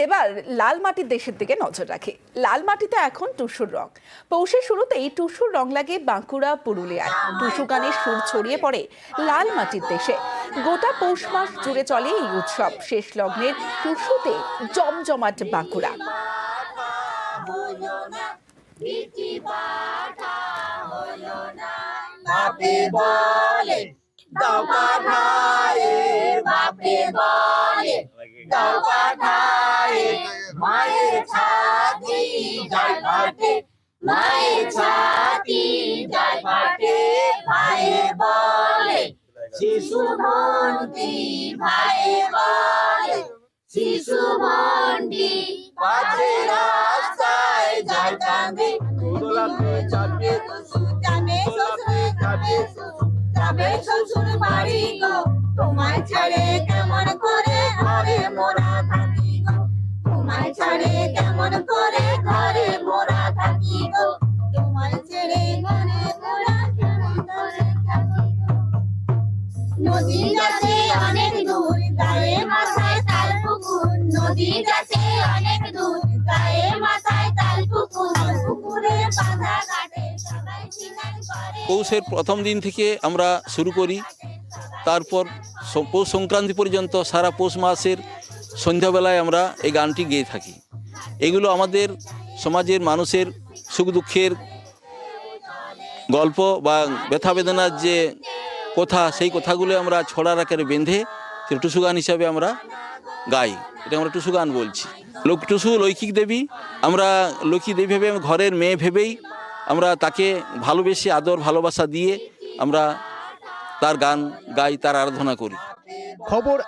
এবার লাল মাটির দেশের দিকে নজর রাখি। লাল মাটিতে এখন টুসুর রং। পৌষের শুরুতেই টুসুর রং লাগে বাঁকুড়া, পুরুলিয়ায়। টুসু গানের সুর ছড়িয়ে পড়ে লাল মাটির দেশে। গোটা পৌষ মাস জুড়ে চলে এই উৎসব। শেষ লগ্নের টুসুতে জমজমাট বাঁকুড়া। মায়ের ছাতি যায় ফাটে, মায়ের ছাতি যায় ফাটে, ভাইয়ে বলে শিশু মন্ত্রী, ভাইয়ে বলে শিশু মন্ত্রী, পাশে রাস্তায় যায় কাঁদে, দোলাতে যাবে শ্বশুর, যাবে শ্বশুর, যাবে শ্বশুর বাড়ি গো, তোমায় ছেড়ে কেমন করে ঘরে মোরা থাকি গো, তোমায় ছেড়ে কেমন করে ঘরে মোরা থাকি গো, তোমায় ছেড়ে ঘরে মোরা কেমন করে থাকি গো। নদী যাচ্ছে অনেক দূর, গায়ে মাথায় তাল পুকুর, নদী যাচ্ছে অনেক দূর, গায়ে মাথায় তাল পুকুর, পুকুরে বাঁধা ঘাটে সবাই স্নান করে। পৌষের প্রথম দিন থেকে আমরা শুরু করি, তারপর পৌষ সংক্রান্তি পর্যন্ত সারা পৌষ মাসের সন্ধ্যাবেলায় আমরা এই গানটি গেয়ে থাকি। এগুলো আমাদের সমাজের মানুষের সুখ দুঃখের গল্প বা ব্যথা বেদনার যে কথা, সেই কথাগুলো আমরা ছড়ার আকারে বেঁধে সেটা টুসু গান হিসাবে আমরা গাই। এটা আমরা টুসু গান বলছি। টুসু লৌকিক দেবী, আমরা লক্ষ্মী দেবী ভেবে, ঘরের মেয়ে ভেবেই আমরা তাকে ভালোবেসে আদর ভালোবাসা দিয়ে আমরা তার গান গাই, তার আরাধনা করি। খবর